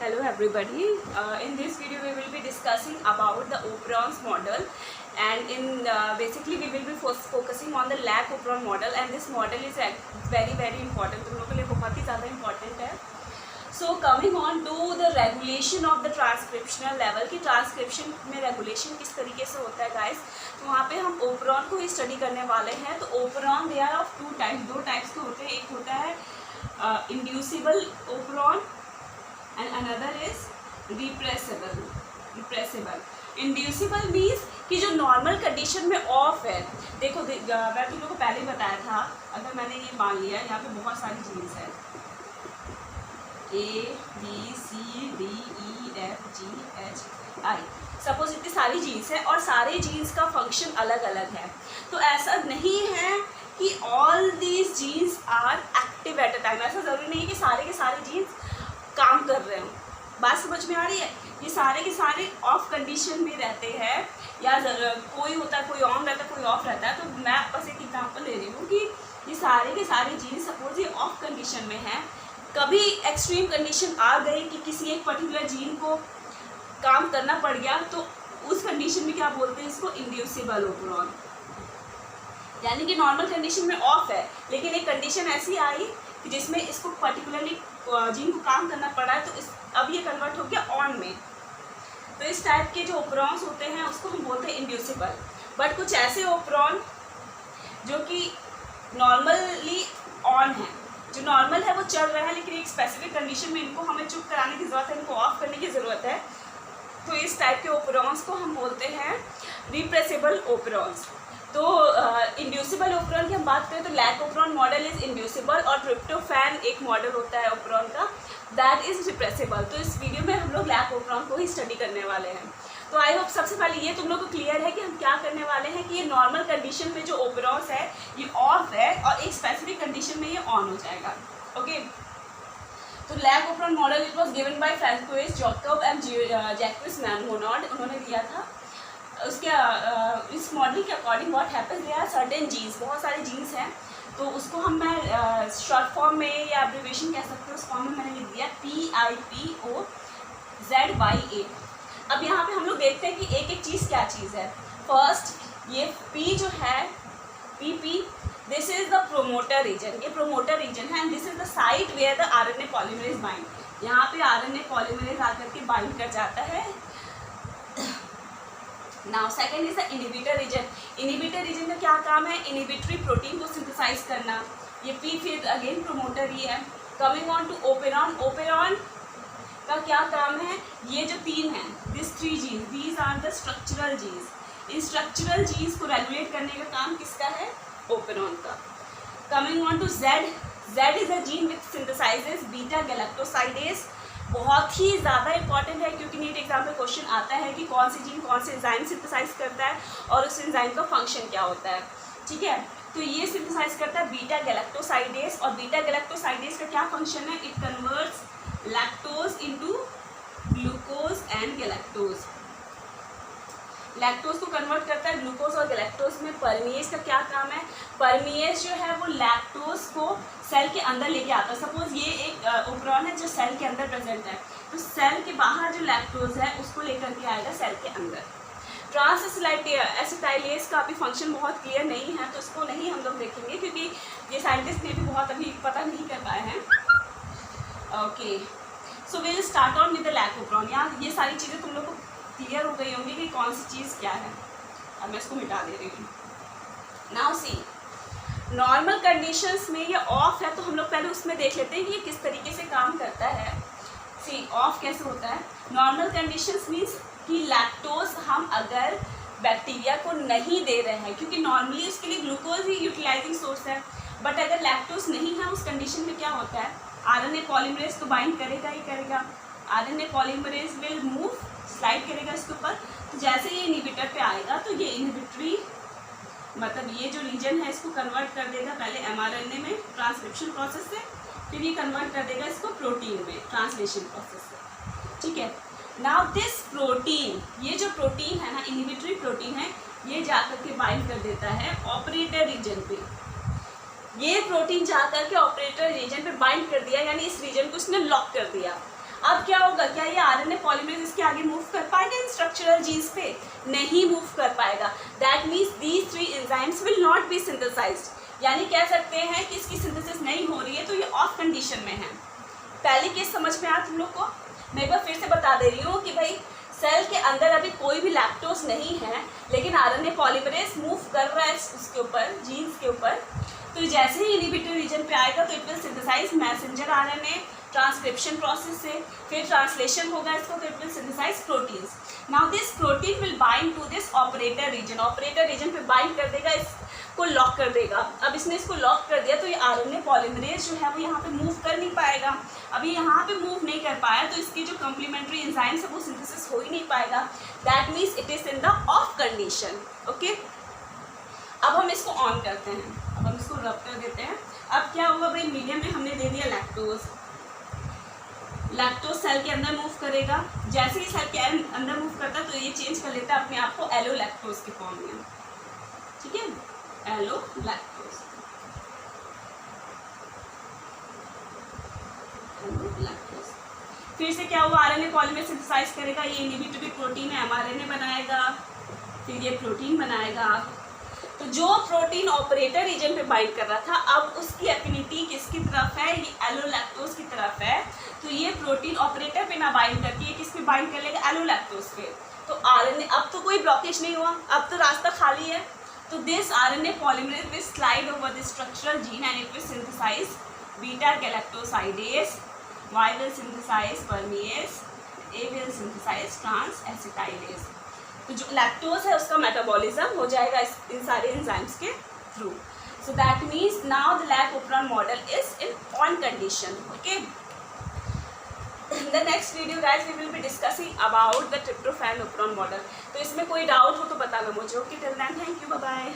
Hello everybody. In this video we will be discussing about the operons model, and basically we will be focusing on the Lac operon model, and this model is very important. तुम लोगों के लिए बहुत ही ज़्यादा important है. So coming on to the regulation of the transcriptional level, कि transcription में रेगुलेशन किस तरीके से होता है guys. तो वहाँ पे हम ओपरॉन को ही स्टडी करने वाले हैं. तो ओपरॉन दे आर ऑफ दो टाइप्स के होते हैं. एक होता है inducible operon and another is repressible. Inducible means कि जो नॉर्मल कंडीशन में ऑफ है. देखो मैं तुम लोगों को पहले ही बताया था. अगर मैंने ये मान लिया यहाँ पे बहुत सारी जीन्स है A B C D E F G H I. Suppose इतनी सारी जीन्स है और सारे जीन्स का फंक्शन अलग अलग है. तो ऐसा नहीं है कि all these genes are active at a time. ऐसा ज़रूरी नहीं है कि सारे के सारे जीन्स काम कर रहे हो. बात समझ में आ रही है. ये सारे के सारे ऑफ कंडीशन में रहते हैं, या कोई होता है, कोई ऑन रहता है, कोई ऑफ रहता है. तो मैं बस एक एग्जांपल ले रही हूँ कि ये सारे के सारे जीन्स सपोज ये ऑफ कंडीशन में हैं. कभी एक्सट्रीम कंडीशन आ गई कि किसी एक पर्टिकुलर जीन को काम करना पड़ गया, तो उस कंडीशन में क्या बोलते हैं, इसको इंड्यूसिबल ओपरॉन. यानी कि नॉर्मल कंडीशन में ऑफ है, लेकिन एक कंडीशन ऐसी आई कि जिसमें इसको पर्टिकुलरली जीन को काम करना पड़ा है, तो अब ये कन्वर्ट हो गया ऑन में. तो इस टाइप के जो ओपरॉन्स होते हैं उसको हम बोलते हैं इंड्यूसिबल. बट कुछ ऐसे ओपरॉन जो कि नॉर्मली ऑन है, जो नॉर्मल है वो चल रहा है, लेकिन एक स्पेसिफिक कंडीशन में इनको हमें चुप कराने की ज़रूरत है, इनको ऑफ करने की ज़रूरत है. तो इस टाइप के ओपरॉन्स को हम बोलते हैं रिप्रेसिबल ओपरॉन्स. तो इंड्यूसिबल ओपरॉन की हम बात करें तो lac operon model is inducible, और ट्रिप्टोफैन एक मॉडल होता है ओपरॉन का, दैट इज़ रिप्रेसिबल. तो इस वीडियो में हम लोग लैक ओपरॉन को ही स्टडी करने वाले हैं. तो आई होप सबसे पहले ये तुम लोग को क्लियर है कि हम क्या करने वाले हैं, कि ये नॉर्मल कंडीशन में जो ओपरॉन्स है ये ऑफ है, और एक स्पेसिफिक कंडीशन में ये ऑन हो जाएगा. ओके. तो lac operon model it was given by Francois Jacob and Jacques Monod. उन्होंने दिया था. उसके इस मॉडल के according what happens, they are certain genes, बहुत सारे जीन्स हैं. तो उसको हम मैं शॉर्ट फॉर्म में या एब्रिविएशन कह सकते हो, उस फॉर्म में मैंने लिख दिया PIPOZYA. अब यहाँ पे हम लोग देखते हैं कि एक एक चीज़ क्या चीज़ है. फर्स्ट ये P जो है PP, this is the promoter region. ये प्रोमोटर रीजन है, and this is the site where the RNA polymerase bind. यहाँ पे RNA पॉलीमरेज आकर के बाइंड कर जाता है. Now second is the inhibitor region. Inhibitor region का क्या काम है, इनहिबिटरी प्रोटीन को सिंथेसाइज करना. ये P फिर अगेन प्रोमोटर ही है. Coming on to operon. Operon का क्या काम है, ये जो तीन हैं, this three genes, these are the structural genes. इन स्ट्रक्चरल जीन्स को रेगुलेट करने का काम किसका है, ओपेरॉन का. Coming on to Z. Z is a gene which synthesizes beta galactosidase. बहुत ही ज़्यादा इंपॉर्टेंट है, क्योंकि नीट एग्जाम में क्वेश्चन आता है कि कौन सी जीन कौन से एंजाइम सिंथेसाइज करता है और उस एंजाइम का फंक्शन क्या होता है. ठीक है. तो ये सिंथेसाइज करता है बीटा गैलेक्टोसाइडेज, और बीटा गैलेक्टोसाइडेज का क्या फंक्शन है, it converts lactose into glucose and galactose. Lactose को कन्वर्ट करता है ग्लूकोज और गैलेक्टोज में. परमिएज का क्या काम है, परमिएज जो है वो लैक्टोज को सेल के अंदर लेके आता है. सपोज ये एक ओपरॉन है जो सेल के अंदर प्रेजेंट है, तो सेल के बाहर जो लैक्टोज है उसको लेकर के आएगा सेल के अंदर. ट्रांस एसिटाइलेज का अभी फंक्शन बहुत क्लियर नहीं है, तो उसको नहीं हम लोग देखेंगे, क्योंकि ये साइंटिस्ट ने भी बहुत अभी पता नहीं कर पाए हैं. Okay. So will start on with the lac operon. यहाँ ये सारी चीज़ें तुम लोग को क्लियर हो गई होंगी कि कौन सी चीज़ क्या है. अब मैं इसको मिटा दे रही हूँ. नाउ सी, नॉर्मल कंडीशंस में ये ऑफ है, तो हम लोग पहले उसमें देख लेते हैं कि ये किस तरीके से काम करता है. सी, ऑफ कैसे होता है. नॉर्मल कंडीशंस मीन्स कि लैक्टोज हम अगर बैक्टीरिया को नहीं दे रहे हैं, क्योंकि नॉर्मली उसके लिए ग्लूकोज ही यूटिलाइजिंग सोर्स है. बट अगर लैक्टोज नहीं है उस कंडीशन में क्या होता है, RNA पॉलीमरेज तो बाइंड करेगा ही करेगा. RNA polymerase will move, slide करेगा इसके ऊपर. तो जैसे ये इनहिबिटर पे आएगा तो ये इनहिबिटरी मतलब ये जो रीजन है इसको कन्वर्ट कर देगा पहले mRNA में ट्रांसक्रिप्शन प्रोसेस से, फिर ये कन्वर्ट कर देगा इसको प्रोटीन में ट्रांसलेशन प्रोसेस से. ठीक है. नाउ दिस प्रोटीन, ये जो प्रोटीन है ना, इनहिबिटरी प्रोटीन है, ये जाकर के बाइंड कर देता है ऑपरेटर रीजन पे. ये प्रोटीन जाकर के ऑपरेटर रीजन पे बाइंड कर दिया, यानी इस रीजन को इसने लॉक कर दिया. अब क्या होगा, क्या ये आरएनए पॉलीमरेज इसके आगे मूव कर पाएगा इन स्ट्रक्चरल जीन्स पे? नहीं मूव कर पाएगा। That means these 3 enzymes will not be synthesized. यानी कह सकते हैं कि इसकी सिंथेसिस नहीं हो रही है, तो ये ऑफ कंडीशन में है। पहले केस समझ में आया तुम लोग को? मैं एक बार फिर से बता दे रही हूँ कि भाई सेल के अंदर अभी कोई भी लैक्टोज नहीं है, लेकिन आरएनए पॉलीमरेज मूव कर रहा है उसके ऊपर, जीन्स के ऊपर। तो जैसे ही इनहिबिटर रीजन पे आएगा तो it will synthesize messenger RNA transcription process से, फिर ट्रांसलेशन होगा इसको, तो it will synthesize proteins. Now this protein will bind to this operator region. Operator region पे बाइंड कर देगा, इसको लॉक कर देगा। अब इसने इसको लॉक कर दिया तो ये आरएनए पॉलीमरेज जो है वो यहाँ पे मूव कर नहीं पाएगा। अभी यहाँ पे मूव नहीं कर पाया तो इसकी जो कम्प्लीमेंट्री एंजाइम्स है वो सिंथेसिस हो ही नहीं पाएगा। That means it is in the of condition. Okay, अब हम इसको ऑन करते हैं, अब हम इसको रब कर देते हैं। अब क्या होगा भाई, मीडियम में हमने दे दिया लैक्टोज। लैक्टोज सेल के अंदर मूव करेगा, जैसे ही सेल के अंदर मूव करता है तो ये चेंज कर लेता है अपने आप को एलो लैक्टोज के फॉर्म में। ठीक है, एलो लैक्टोज, एलो लैक्टोज। फिर से क्या हुआ, आरएनए पॉलीमरेज सिंथेसाइज करेगा, ये इनहिबिटरी प्रोटीन है, एमआरएनए बनाएगा, फिर ये प्रोटीन बनाएगा। तो जो प्रोटीन ऑपरेटर रीजन पे बाइंड कर रहा था, अब उसकी एफिनिटी किसकी तरफ है, ये एलो लैक्टोज की तरफ है। तो ये प्रोटीन ऑपरेटर पे ना बाइंड करके ये किस पे बाइंड कर लेगा, एलो लैक्टोज पे। तो आरएनए, अब तो कोई ब्लॉकेज नहीं हुआ, अब तो रास्ता खाली है। तो this RNA polymerase will slide over the structural gene and it will synthesize beta galactosidase, Y will synthesize permease, A will synthesize trans-acetylase। तो जो लैक्टोज है उसका मेटाबॉलिज्म हो जाएगा इन सारे एंजाइम्स के through. So that means now the lac operon model is in on condition. Okay, the next video guys we will be discussing about the tryptophan operon model. तो इसमें कोई डाउट हो तो बताना मुझे। Okay, till then thank you, bye bye.